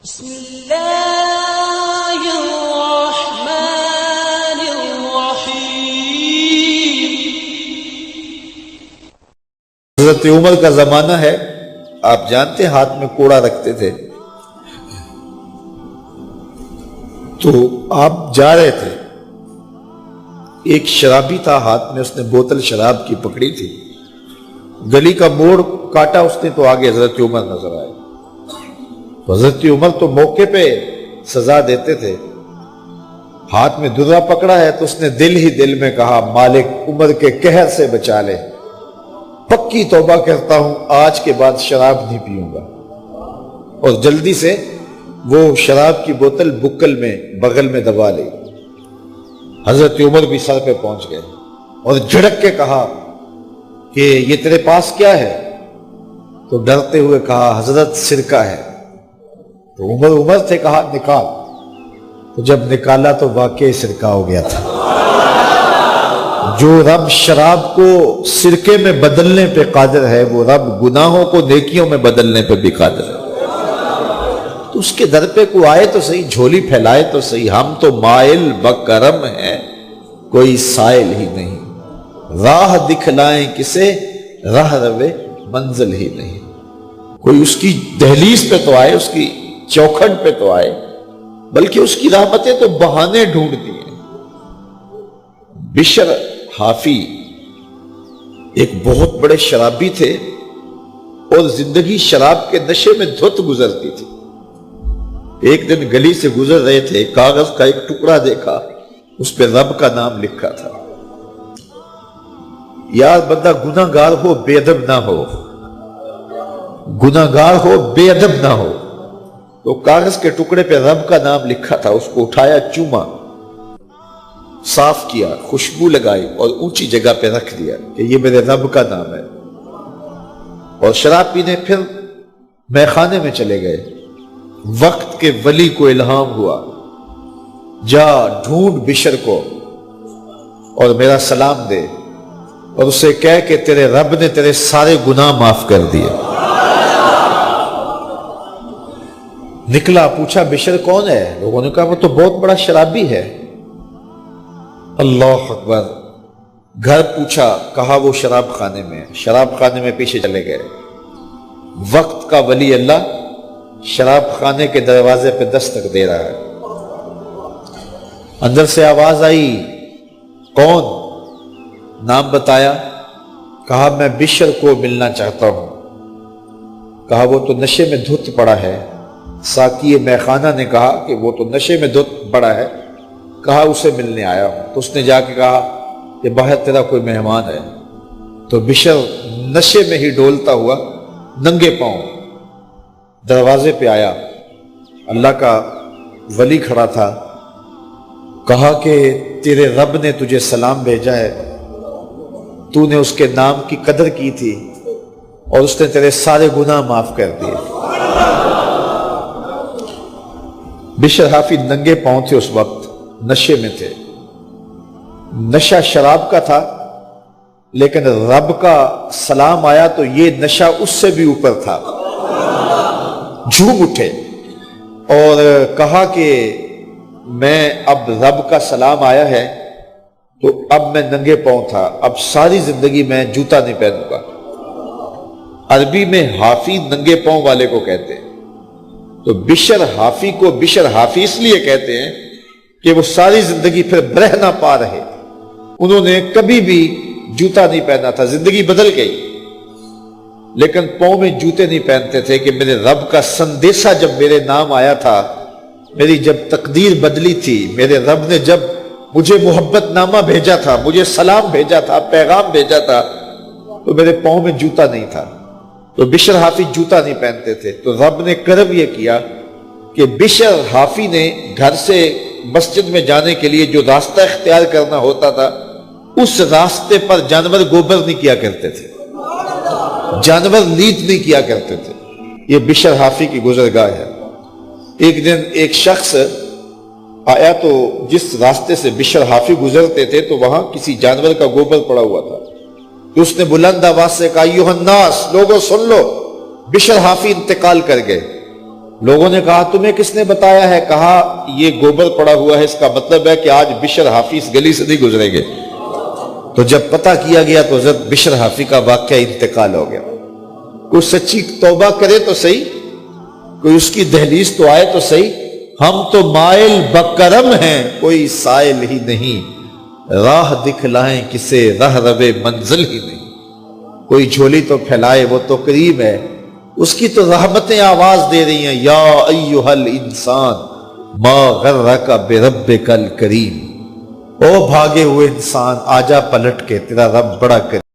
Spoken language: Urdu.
بسم اللہ الرحمن الرحیم۔ حضرت عمر کا زمانہ ہے، آپ جانتے ہیں ہاتھ میں کوڑا رکھتے تھے، تو آپ جا رہے تھے، ایک شرابی تھا، ہاتھ میں اس نے بوتل شراب کی پکڑی تھی، گلی کا موڑ کاٹا اس نے تو آگے حضرت عمر نظر آئے۔ حضرت عمر تو موقع پہ سزا دیتے تھے، ہاتھ میں درہ پکڑا ہے تو اس نے دل ہی دل میں کہا مالک عمر کے قہر سے بچا لے، پکی توبہ کرتا ہوں آج کے بعد شراب نہیں پیوں گا، اور جلدی سے وہ شراب کی بوتل بکل میں بغل میں دبا لی۔ حضرت عمر بھی سر پہ پہنچ گئے اور جھڑک کے کہا کہ یہ تیرے پاس کیا ہے؟ تو ڈرتے ہوئے کہا حضرت سرکہ ہے۔ تو عمر سے کہا نکال، تو جب نکالا تو واقعی سرکہ ہو گیا تھا۔ جو رب شراب کو سرکے میں بدلنے پہ قادر ہے، وہ رب گناہوں کو نیکیوں میں بدلنے پہ بھی قادر ہے۔ تو اس کے در پہ کوئی آئے تو صحیح، جھولی پھیلائے تو صحیح، ہم تو مائل بکرم ہیں کوئی سائل ہی نہیں، راہ دکھلائیں کسے راہ روے منزل ہی نہیں۔ کوئی اس کی دہلیز پہ تو آئے، اس کی چوکھٹ پہ تو آئے، بلکہ اس کی رحمتیں تو بہانے ڈھونڈتی ہیں۔ بشر حافی ایک بہت بڑے شرابی تھے اور زندگی شراب کے نشے میں دھت گزرتی تھی۔ ایک دن گلی سے گزر رہے تھے، کاغذ کا ایک ٹکڑا دیکھا، اس پہ رب کا نام لکھا تھا۔ یار بندہ گناہ گار ہو بے ادب نہ ہو، گناہ گار ہو بے ادب نہ ہو۔ تو کاغذ کے ٹکڑے پہ رب کا نام لکھا تھا، اس کو اٹھایا، چوما، صاف کیا، خوشبو لگائی اور اونچی جگہ پہ رکھ دیا کہ یہ میرے رب کا نام ہے، اور شراب پینے پھر میخانے میں چلے گئے۔ وقت کے ولی کو الہام ہوا، جا ڈھونڈ بشر کو اور میرا سلام دے اور اسے کہہ کہ تیرے رب نے تیرے سارے گناہ معاف کر دیے۔ نکلا، پوچھا بشر کون ہے؟ لوگوں نے کہا وہ تو بہت بڑا شرابی ہے۔ اللہ اکبر۔ گھر پوچھا، کہا وہ شراب خانے میں، شراب خانے میں پیچھے چلے گئے۔ وقت کا ولی اللہ شراب خانے کے دروازے پہ دستک دے رہا ہے۔ اندر سے آواز آئی، کون؟ نام بتایا، کہا میں بشر کو ملنا چاہتا ہوں۔ کہا وہ تو نشے میں دھت پڑا ہے۔ ساقی میخانہ نے کہا کہ وہ تو نشے میں دھت پڑا ہے، کہا اسے ملنے آیا ہوں۔ تو اس نے جا کے کہا کہ باہر تیرا کوئی مہمان ہے۔ تو بشر نشے میں ہی ڈولتا ہوا ننگے پاؤں دروازے پہ آیا۔ اللہ کا ولی کھڑا تھا، کہا کہ تیرے رب نے تجھے سلام بھیجا ہے، تو نے اس کے نام کی قدر کی تھی اور اس نے تیرے سارے گناہ معاف کر دیے۔ بشر حافی ننگے پاؤں تھے، اس وقت نشے میں تھے۔ نشہ شراب کا تھا، لیکن رب کا سلام آیا تو یہ نشہ اس سے بھی اوپر تھا۔ جھوم اٹھے اور کہا کہ میں اب رب کا سلام آیا ہے تو اب میں ننگے پاؤں تھا، اب ساری زندگی میں جوتا نہیں پہنوں گا۔ عربی میں حافی ننگے پاؤں والے کو کہتے ہیں، تو بشر حافی کو بشر حافی اس لیے کہتے ہیں کہ وہ ساری زندگی پھر برہنہ پا رہے، انہوں نے کبھی بھی جوتا نہیں پہنا تھا، زندگی بدل گئی، لیکن پاؤں میں جوتے نہیں پہنتے تھے کہ میرے رب کا سندیسہ جب میرے نام آیا تھا، میری جب تقدیر بدلی تھی، میرے رب نے جب مجھے محبت نامہ بھیجا تھا، مجھے سلام بھیجا تھا، پیغام بھیجا تھا، تو میرے پاؤں میں جوتا نہیں تھا۔ تو بشر حافی جوتا نہیں پہنتے تھے، تو رب نے کرم یہ کیا کہ بشر حافی نے گھر سے مسجد میں جانے کے لیے جو راستہ اختیار کرنا ہوتا تھا، اس راستے پر جانور گوبر نہیں کیا کرتے تھے، جانور لیت نہیں کیا کرتے تھے۔ یہ بشر حافی کی گزرگاہ ہے۔ ایک دن ایک شخص آیا تو جس راستے سے بشر حافی گزرتے تھے تو وہاں کسی جانور کا گوبر پڑا ہوا تھا، تو اس نے بلند آواز سے کہا ایھا الناس، لوگوں سن لو، بشر حافی انتقال کر گئے۔ لوگوں نے کہا تمہیں کس نے بتایا ہے؟ کہا یہ گوبر پڑا ہوا ہے، اس کا مطلب ہے کہ آج بشر حافظ گلی سے نہیں گزریں گے۔ تو جب پتہ کیا گیا تو حضرت بشر حافظ کا واقعہ انتقال ہو گیا۔ کوئی سچی توبہ کرے تو صحیح، کوئی اس کی دہلیز تو آئے تو صحیح۔ ہم تو مائل بکرم ہیں، کوئی سائل ہی نہیں، راہ دکھلائیں کسے راہ روے منزل ہی نہیں۔ کوئی جھولی تو پھیلائے وہ تو کریم ہے، اس کی تو رحمتیں آواز دے رہی ہیں، یا ایھا الانسان ما غرک بربک الکریم، او بھاگے ہوئے انسان آجا پلٹ کے، تیرا رب بڑا کریم۔